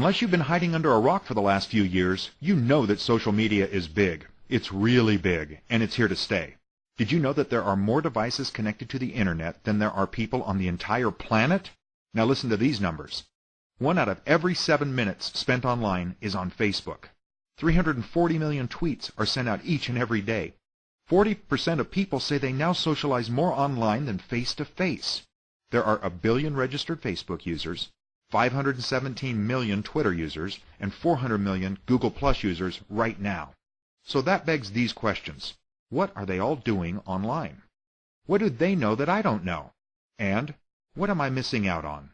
Unless you've been hiding under a rock for the last few years, you know that social media is big. It's really big, and it's here to stay. Did you know that there are more devices connected to the Internet than there are people on the entire planet? Now listen to these numbers. 1 out of every 7 minutes spent online is on Facebook. 340 million tweets are sent out each and every day. 40% of people say they now socialize more online than face-to-face. There are 1 billion registered Facebook users, 517 million Twitter users, and 400 million Google Plus users right now. So that begs these questions. What are they all doing online? What do they know that I don't know? And what am I missing out on?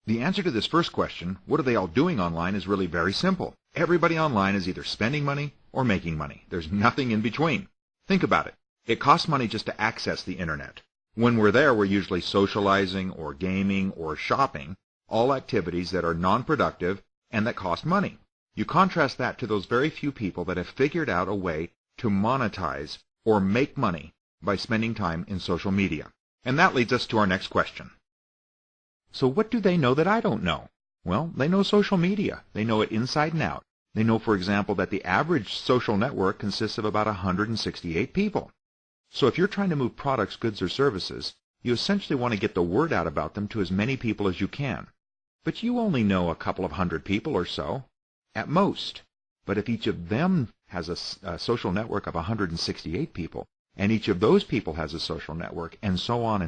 The answer to this first question, what are they all doing online, is really very simple. Everybody online is either spending money or making money. There's nothing in between. Think about it. It costs money just to access the Internet. When we're there, we're usually socializing or gaming or shopping, all activities that are non-productive and that cost money. You contrast that to those very few people that have figured out a way to monetize or make money by spending time in social media. And that leads us to our next question. So what do they know that I don't know? Well, they know social media. They know it inside and out. They know, for example, that the average social network consists of about 168 people. So if you're trying to move products, goods, or services, you essentially want to get the word out about them to as many people as you can. But you only know a couple of hundred people or so, at most. But if each of them has a social network of 168 people, and each of those people has a social network, and so on,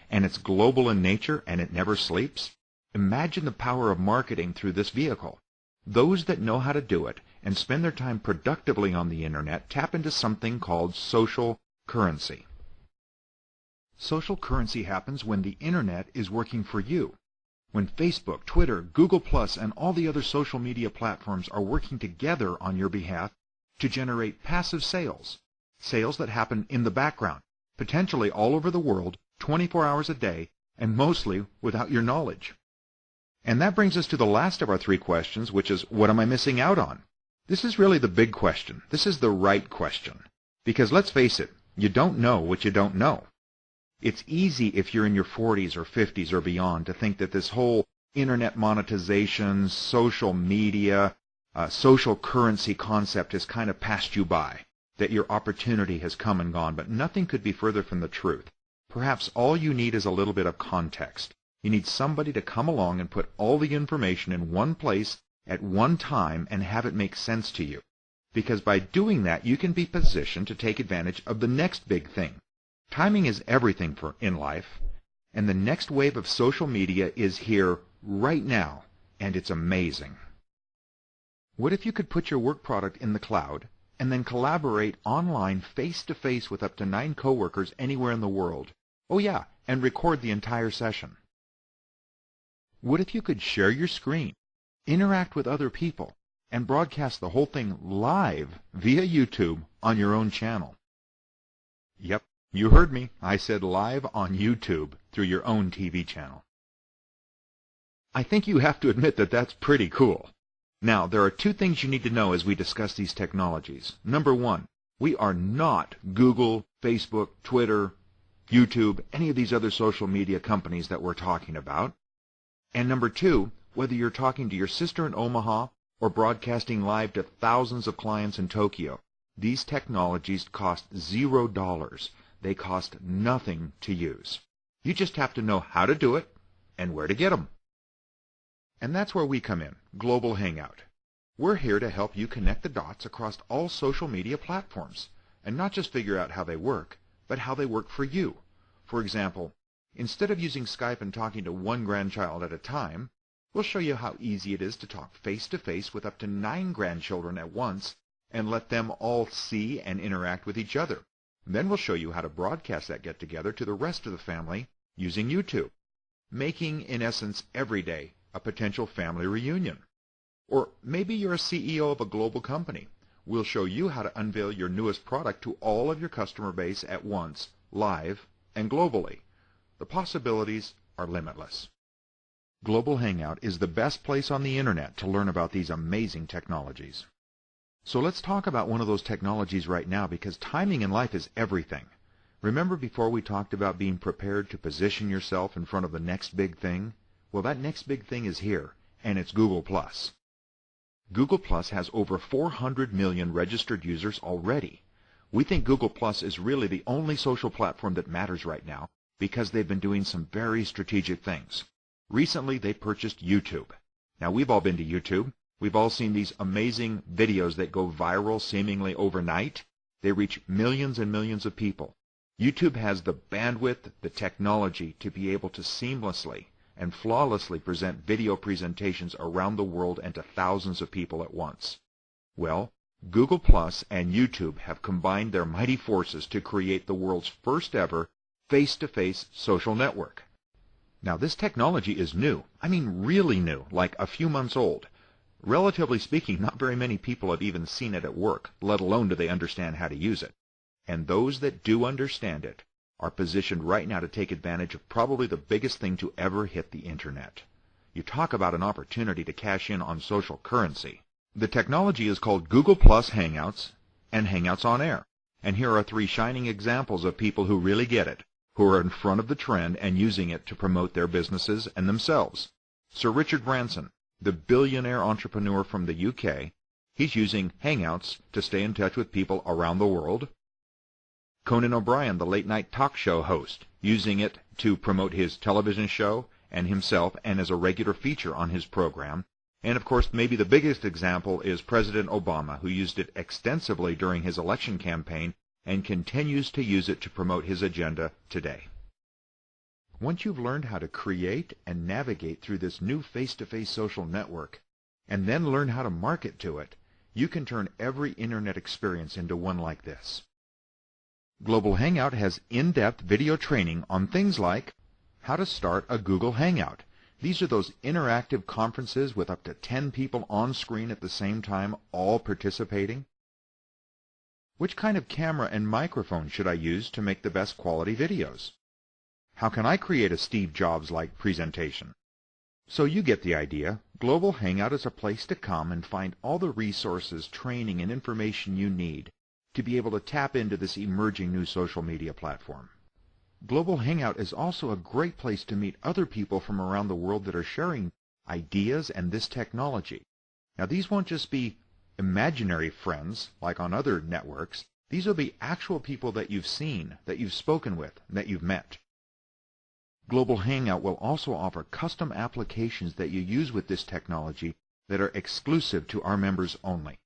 and it's global in nature and it never sleeps, imagine the power of marketing through this vehicle. Those that know how to do it and spend their time productively on the Internet tap into something called social currency. Social currency happens when the Internet is working for you. When Facebook, Twitter, Google+, and all the other social media platforms are working together on your behalf to generate passive sales, sales that happen in the background, potentially all over the world, 24 hours a day, and mostly without your knowledge. And that brings us to the last of our 3 questions, which is, what am I missing out on? This is really the big question. This is the right question. Because let's face it, you don't know what you don't know. It's easy if you're in your 40s or 50s or beyond to think that this whole Internet monetization, social media, social currency concept has kind of passed you by, that your opportunity has come and gone, but nothing could be further from the truth. Perhaps all you need is a little bit of context. You need somebody to come along and put all the information in one place at one time and have it make sense to you. Because by doing that, you can be positioned to take advantage of the next big thing. Timing is everything in life, and the next wave of social media is here right now, and it's amazing. What if you could put your work product in the cloud and then collaborate online face-to-face with up to 9 coworkers anywhere in the world? Oh yeah, and record the entire session. What if you could share your screen, interact with other people, and broadcast the whole thing live via YouTube on your own channel? Yep, you heard me. I said live on YouTube through your own TV channel. I think you have to admit that that's pretty cool. Now, there are 2 things you need to know as we discuss these technologies. Number 1, we are not Google, Facebook, Twitter, YouTube, any of these other social media companies that we're talking about. And number 2, whether you're talking to your sister in Omaha or broadcasting live to thousands of clients in Tokyo, these technologies cost $0. They cost nothing to use. You just have to know how to do it and where to get them. And that's where we come in, Global Hangout. We're here to help you connect the dots across all social media platforms, and not just figure out how they work, but how they work for you. For example, instead of using Skype and talking to 1 grandchild at a time, we'll show you how easy it is to talk face-to-face with up to 9 grandchildren at once and let them all see and interact with each other. Then we'll show you how to broadcast that get-together to the rest of the family using YouTube, making, in essence, every day a potential family reunion. Or maybe you're a CEO of a global company. We'll show you how to unveil your newest product to all of your customer base at once, live and globally. The possibilities are limitless. Global Hangout is the best place on the Internet to learn about these amazing technologies. So let's talk about one of those technologies right now, because timing in life is everything. Remember before we talked about being prepared to position yourself in front of the next big thing? Well, that next big thing is here, and it's Google+. Google+ has over 400 million registered users already. We think Google+ is really the only social platform that matters right now because they've been doing some very strategic things. Recently, they purchased YouTube. Now, we've all been to YouTube. We've all seen these amazing videos that go viral seemingly overnight. They reach millions and millions of people. YouTube has the bandwidth, the technology to be able to seamlessly and flawlessly present video presentations around the world and to thousands of people at once. Well, Google+ and YouTube have combined their mighty forces to create the world's first ever face-to-face social network. Now, this technology is new. I mean really new, like a few months old. Relatively speaking, not very many people have even seen it at work, let alone do they understand how to use it. And those that do understand it are positioned right now to take advantage of probably the biggest thing to ever hit the Internet. You talk about an opportunity to cash in on social currency. The technology is called Google+ Hangouts and Hangouts on Air. And here are 3 shining examples of people who really get it, who are in front of the trend and using it to promote their businesses and themselves. Sir Richard Branson, the billionaire entrepreneur from the UK, he's using Hangouts to stay in touch with people around the world. Conan O'Brien, the late-night talk show host, using it to promote his television show and himself and as a regular feature on his program. And, of course, maybe the biggest example is President Obama, who used it extensively during his election campaign and continues to use it to promote his agenda today. Once you've learned how to create and navigate through this new face-to-face social network, and then learn how to market to it, you can turn every Internet experience into one like this. Global Hangout has in-depth video training on things like how to start a Google Hangout. These are those interactive conferences with up to 10 people on screen at the same time, all participating. Which kind of camera and microphone should I use to make the best quality videos? How can I create a Steve Jobs-like presentation? So you get the idea. Global Hangout is a place to come and find all the resources, training, and information you need to be able to tap into this emerging new social media platform. Global Hangout is also a great place to meet other people from around the world that are sharing ideas and this technology. Now, these won't just be imaginary friends like on other networks. These will be actual people that you've seen, that you've spoken with, and that you've met. Global Hangout will also offer custom applications that you use with this technology that are exclusive to our members only.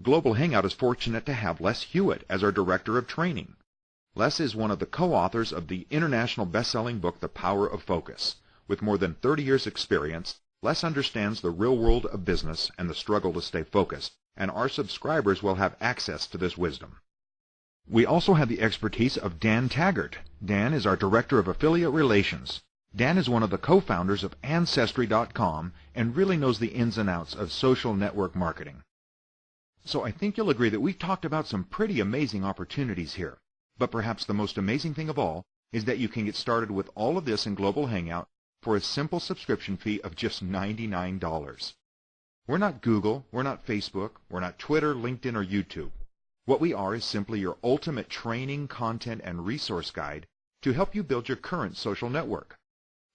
Global Hangout is fortunate to have Les Hewitt as our Director of Training. Les is one of the co-authors of the international best-selling book, The Power of Focus. With more than 30 years' experience, Les understands the real world of business and the struggle to stay focused, and our subscribers will have access to this wisdom. We also have the expertise of Dan Taggart. Dan is our Director of Affiliate Relations. Dan is one of the co-founders of Ancestry.com and really knows the ins and outs of social network marketing. So I think you'll agree that we've talked about some pretty amazing opportunities here. But perhaps the most amazing thing of all is that you can get started with all of this in Global Hangout for a simple subscription fee of just $99. We're not Google, we're not Facebook, we're not Twitter, LinkedIn, or YouTube. What we are is simply your ultimate training, content, and resource guide to help you build your current social network.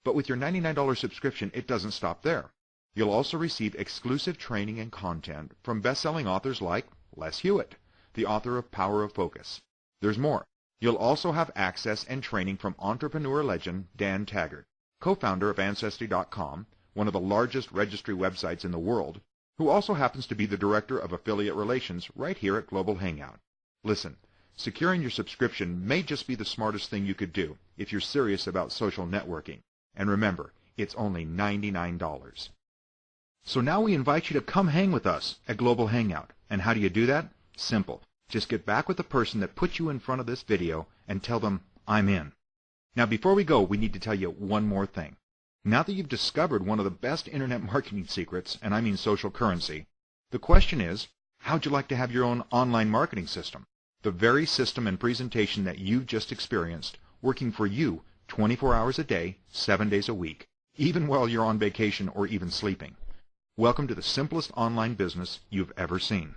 But with your $99 subscription, it doesn't stop there. You'll also receive exclusive training and content from best-selling authors like Les Hewitt, the author of Power of Focus. There's more. You'll also have access and training from entrepreneur legend Dan Taggart, co-founder of Ancestry.com, one of the largest registry websites in the world, who also happens to be the Director of Affiliate Relations right here at Global Hangout. Listen, securing your subscription may just be the smartest thing you could do if you're serious about social networking. And remember, it's only $99. So now we invite you to come hang with us at Global Hangout. And how do you do that? Simple. Just get back with the person that put you in front of this video and tell them, I'm in. Now, before we go, we need to tell you one more thing. Now that you've discovered one of the best internet marketing secrets, and I mean social currency, the question is, how'd you like to have your own online marketing system? The very system and presentation that you've just experienced, working for you 24 hours a day, 7 days a week, even while you're on vacation or even sleeping. Welcome to the simplest online business you've ever seen.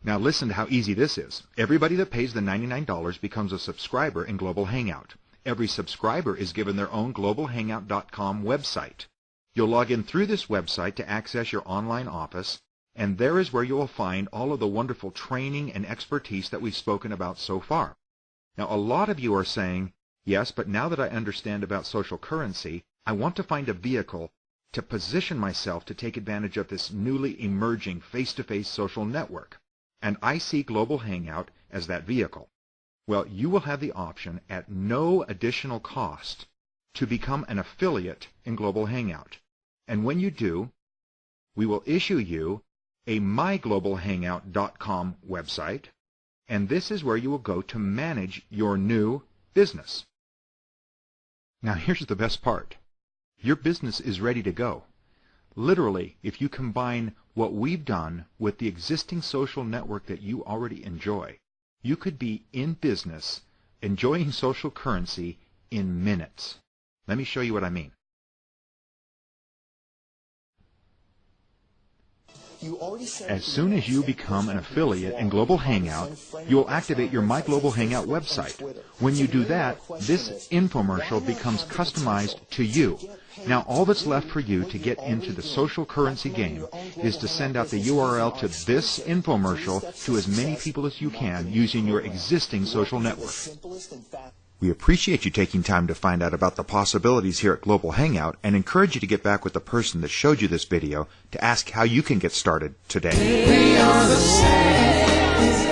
Now listen to how easy this is. Everybody that pays the $99 becomes a subscriber in Global Hangout. Every subscriber is given their own globalhangout.com website. You'll log in through this website to access your online office, and there is where you will find all of the wonderful training and expertise that we've spoken about so far. Now, a lot of you are saying, yes, but now that I understand about social currency, I want to find a vehicle to position myself to take advantage of this newly emerging face-to-face social network. And I see Global Hangout as that vehicle. Well, you will have the option at no additional cost to become an affiliate in Global Hangout. And when you do, we will issue you a myglobalhangout.com website, and this is where you will go to manage your new business. Now here's the best part. Your business is ready to go. Literally, if you combine what we've done with the existing social network that you already enjoy, you could be in business enjoying social currency in minutes. Let me show you what I mean. As soon as you become an affiliate in Global Hangout, you will activate your My Global Hangout website. When you do that, this infomercial becomes customized to you. Now, all that's left for you to get into the social currency game is to send out the URL to this infomercial to as many people as you can using your existing social network. We appreciate you taking time to find out about the possibilities here at Global Hangout and encourage you to get back with the person that showed you this video to ask how you can get started today. We are the same.